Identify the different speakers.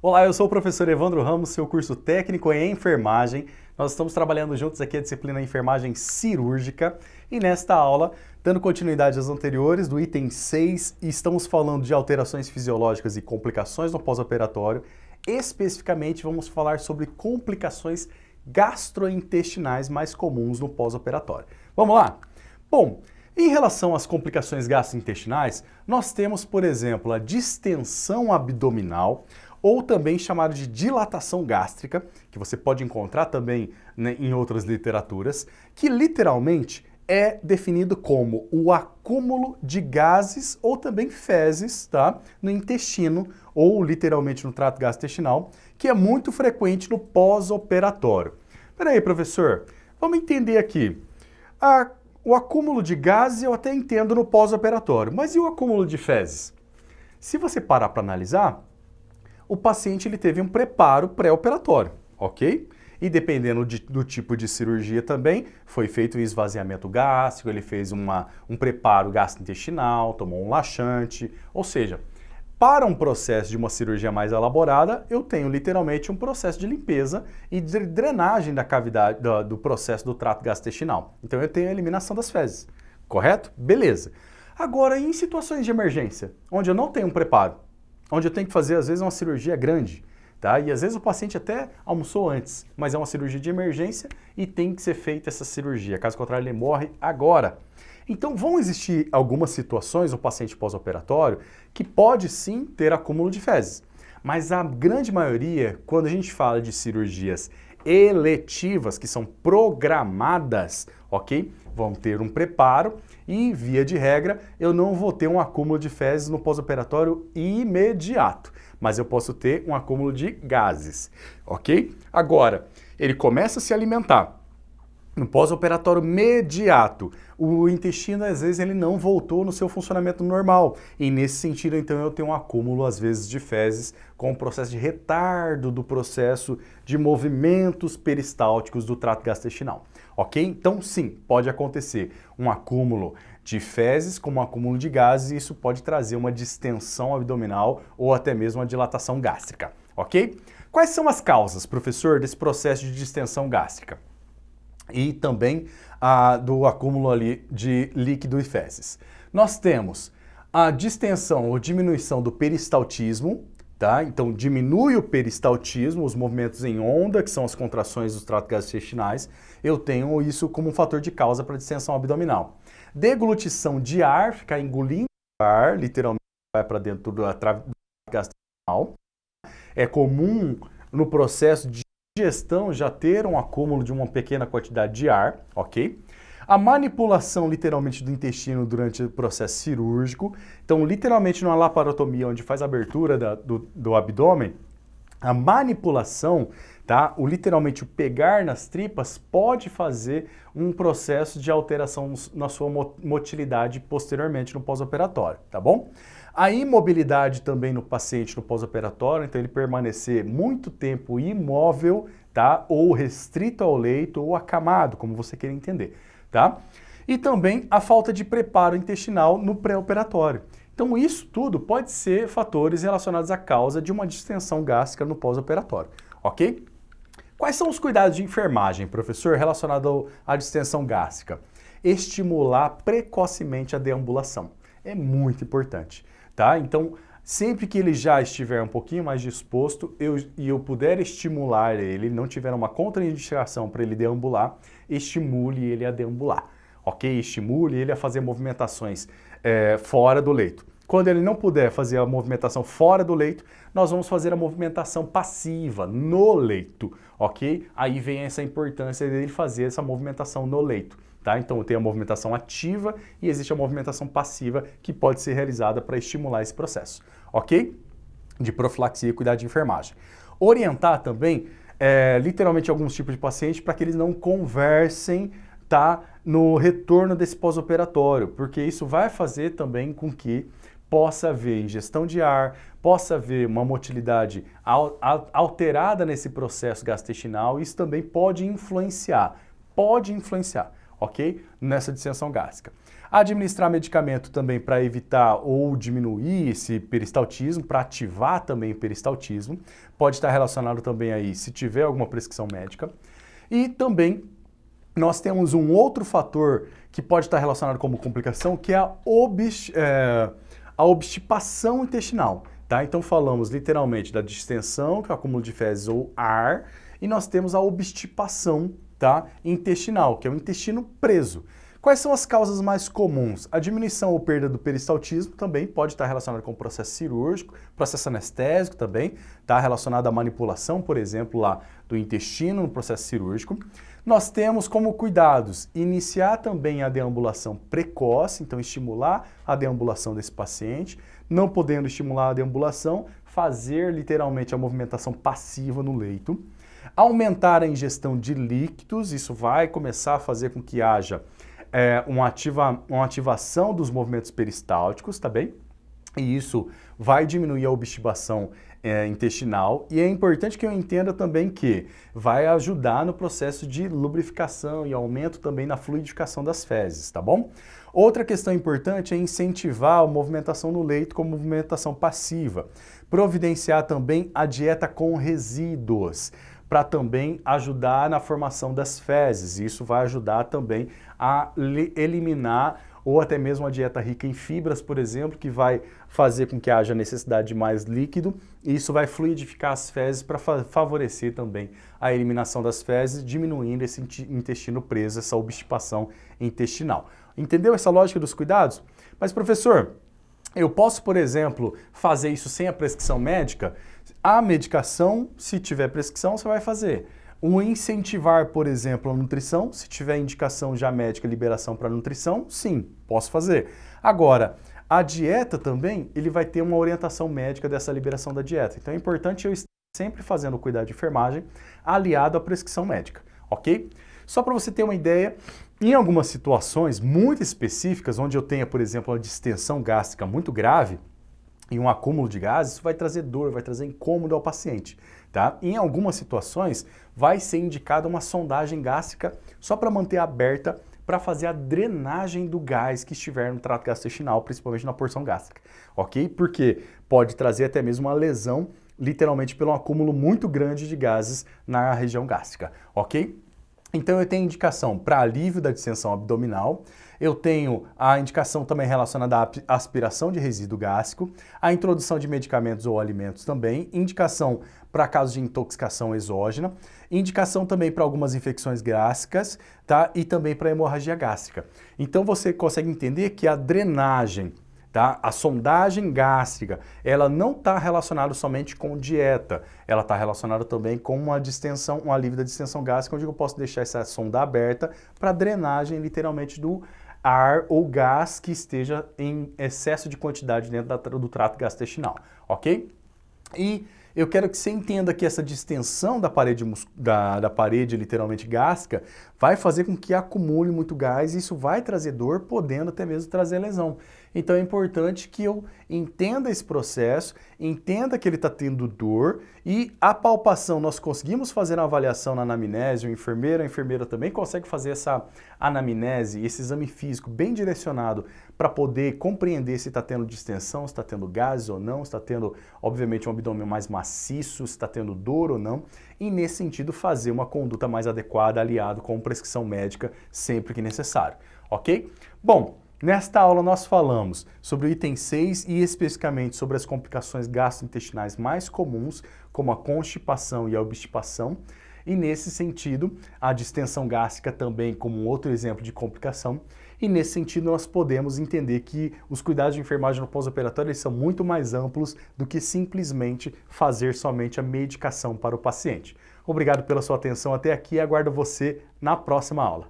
Speaker 1: Olá, eu sou o professor Evandro Ramos, seu curso técnico em enfermagem. Nós estamos trabalhando juntos aqui a disciplina enfermagem cirúrgica e nesta aula, dando continuidade às anteriores, do item 6, estamos falando de alterações fisiológicas e complicações no pós-operatório. Especificamente, vamos falar sobre complicações gastrointestinais mais comuns no pós-operatório. Vamos lá? Bom, em relação às complicações gastrointestinais, nós temos, por exemplo, a distensão abdominal, ou também chamado de dilatação gástrica, que você pode encontrar também, né, em outras literaturas, que literalmente é definido como o acúmulo de gases ou também fezes, tá, no intestino ou literalmente no trato gastrointestinal, que é muito frequente no pós-operatório. Peraí, professor, vamos entender aqui. O acúmulo de gases eu até entendo no pós-operatório, mas e o acúmulo de fezes? Se você parar para analisar, o paciente ele teve um preparo pré-operatório, ok? E dependendo do tipo de cirurgia também, foi feito um esvaziamento gástrico, ele fez um preparo gastrointestinal, tomou um laxante, ou seja, para um processo de uma cirurgia mais elaborada, eu tenho literalmente um processo de limpeza e de drenagem da cavidade, do processo do trato gastrointestinal. Então eu tenho a eliminação das fezes, correto? Beleza. Agora, em situações de emergência, onde eu não tenho um preparo, onde eu tenho que fazer, às vezes, uma cirurgia grande, tá? E às vezes o paciente até almoçou antes, mas é uma cirurgia de emergência e tem que ser feita essa cirurgia, caso contrário ele morre agora. Então vão existir algumas situações no paciente pós-operatório que pode sim ter acúmulo de fezes, mas a grande maioria, quando a gente fala de cirurgias eletivas, que são programadas, ok? Vão ter um preparo e, via de regra, eu não vou ter um acúmulo de fezes no pós-operatório imediato, mas eu posso ter um acúmulo de gases, ok? Agora, ele começa a se alimentar. No pós-operatório imediato, o intestino, às vezes, ele não voltou no seu funcionamento normal. E nesse sentido, então, eu tenho um acúmulo, às vezes, de fezes com o processo de retardo do processo de movimentos peristálticos do trato gastrointestinal. Ok? Então, sim, pode acontecer um acúmulo de fezes como um acúmulo de gases e isso pode trazer uma distensão abdominal ou até mesmo uma dilatação gástrica. Ok? Quais são as causas, professor, desse processo de distensão gástrica? E também do acúmulo ali de líquido e fezes. Nós temos a distensão ou diminuição do peristaltismo, tá? Então diminui o peristaltismo, os movimentos em onda, que são as contrações dos tratos gastrointestinais, eu tenho isso como um fator de causa para distensão abdominal. Deglutição de ar, ficar engolindo ar, literalmente vai para dentro do trato gastrointestinal. É comum no processo de digestão já ter um acúmulo de uma pequena quantidade de ar, ok? A manipulação, literalmente, do intestino durante o processo cirúrgico. Então, literalmente, numa laparotomia, onde faz a abertura do abdômen, a manipulação, tá? Literalmente, o pegar nas tripas pode fazer um processo de alteração na sua motilidade posteriormente no pós-operatório, tá bom? A imobilidade também no paciente no pós-operatório, então ele permanecer muito tempo imóvel, tá? Ou restrito ao leito ou acamado, como você queira entender, tá? E também a falta de preparo intestinal no pré-operatório. Então isso tudo pode ser fatores relacionados à causa de uma distensão gástrica no pós-operatório, ok? Quais são os cuidados de enfermagem, professor, relacionado à distensão gástrica? Estimular precocemente a deambulação. É muito importante. Tá? Então, sempre que ele já estiver um pouquinho mais disposto e eu puder estimular ele, não tiver uma contraindicação para ele deambular, estimule ele a deambular, ok? Estimule ele a fazer movimentações fora do leito. Quando ele não puder fazer a movimentação fora do leito, nós vamos fazer a movimentação passiva no leito, ok? Aí vem essa importância dele fazer essa movimentação no leito. Tá? Então tem a movimentação ativa e existe a movimentação passiva que pode ser realizada para estimular esse processo, ok? De profilaxia e cuidado de enfermagem. Orientar também, literalmente, alguns tipos de pacientes para que eles não conversem, tá, no retorno desse pós-operatório, porque isso vai fazer também com que possa haver ingestão de ar, possa haver uma motilidade alterada nesse processo gastrointestinal. Isso também pode influenciar, ok? Nessa distensão gástrica. Administrar medicamento também para evitar ou diminuir esse peristaltismo, para ativar também o peristaltismo, pode estar relacionado também aí se tiver alguma prescrição médica. E também nós temos um outro fator que pode estar relacionado como complicação, que é a obstipação intestinal. Tá? Então falamos literalmente da distensão, que é o acúmulo de fezes ou ar, e nós temos a obstipação, tá, intestinal, que é o intestino preso. Quais são as causas mais comuns? A diminuição ou perda do peristaltismo também pode estar relacionada com o processo cirúrgico, processo anestésico também, está relacionado à manipulação, por exemplo, lá do intestino no processo cirúrgico. Nós temos como cuidados iniciar também a deambulação precoce, então estimular a deambulação desse paciente, não podendo estimular a deambulação, fazer literalmente a movimentação passiva no leito. Aumentar a ingestão de líquidos, isso vai começar a fazer com que haja uma ativação dos movimentos peristálticos, tá bem? E isso vai diminuir a obstipação intestinal. E é importante que eu entenda também que vai ajudar no processo de lubrificação e aumento também na fluidificação das fezes, tá bom? Outra questão importante é incentivar a movimentação no leito como movimentação passiva. Providenciar também a dieta com resíduos, para também ajudar na formação das fezes. Isso vai ajudar também a eliminar ou até mesmo a dieta rica em fibras, por exemplo, que vai fazer com que haja necessidade de mais líquido, e isso vai fluidificar as fezes para favorecer também a eliminação das fezes, diminuindo esse intestino preso, essa obstipação intestinal. Entendeu essa lógica dos cuidados? Mas, professor, eu posso, por exemplo, fazer isso sem a prescrição médica? A medicação, se tiver prescrição, você vai fazer. O incentivar, por exemplo, a nutrição, se tiver indicação já médica, liberação para nutrição, sim, posso fazer. Agora, a dieta também, ele vai ter uma orientação médica dessa liberação da dieta. Então é importante eu estar sempre fazendo o cuidado de enfermagem aliado à prescrição médica, ok? Só para você ter uma ideia, em algumas situações muito específicas, onde eu tenha, por exemplo, uma distensão gástrica muito grave, e um acúmulo de gases, isso vai trazer dor, vai trazer incômodo ao paciente, tá? Em algumas situações, vai ser indicada uma sondagem gástrica só para manter aberta, para fazer a drenagem do gás que estiver no trato gastrointestinal, principalmente na porção gástrica, ok? Porque pode trazer até mesmo uma lesão, literalmente pelo acúmulo muito grande de gases na região gástrica, ok? Então eu tenho indicação para alívio da distensão abdominal, eu tenho a indicação também relacionada à aspiração de resíduo gástrico, a introdução de medicamentos ou alimentos também, indicação para casos de intoxicação exógena, indicação também para algumas infecções gástricas, tá? E também para hemorragia gástrica. Então você consegue entender que a drenagem, tá? A sondagem gástrica, ela não está relacionada somente com dieta, ela está relacionada também com uma distensão, um alívio da distensão gástrica, onde eu posso deixar essa sonda aberta para drenagem, literalmente, do ar ou gás que esteja em excesso de quantidade dentro do trato gastrointestinal, ok? E eu quero que você entenda que essa distensão da parede literalmente gástrica vai fazer com que acumule muito gás e isso vai trazer dor, podendo até mesmo trazer lesão. Então é importante que eu entenda esse processo, entenda que ele está tendo dor e a palpação, nós conseguimos fazer uma avaliação na anamnese, a enfermeira também consegue fazer essa anamnese, esse exame físico bem direcionado para poder compreender se está tendo distensão, se está tendo gases ou não, se está tendo, obviamente, um abdômen mais maciço, se está tendo dor ou não, e nesse sentido fazer uma conduta mais adequada aliado com prescrição médica sempre que necessário, ok? Bom, nesta aula nós falamos sobre o item 6 e especificamente sobre as complicações gastrointestinais mais comuns, como a constipação e a obstipação, e nesse sentido a distensão gástrica também como um outro exemplo de complicação, e nesse sentido nós podemos entender que os cuidados de enfermagem no pós-operatório são muito mais amplos do que simplesmente fazer somente a medicação para o paciente. Obrigado pela sua atenção até aqui e aguardo você na próxima aula.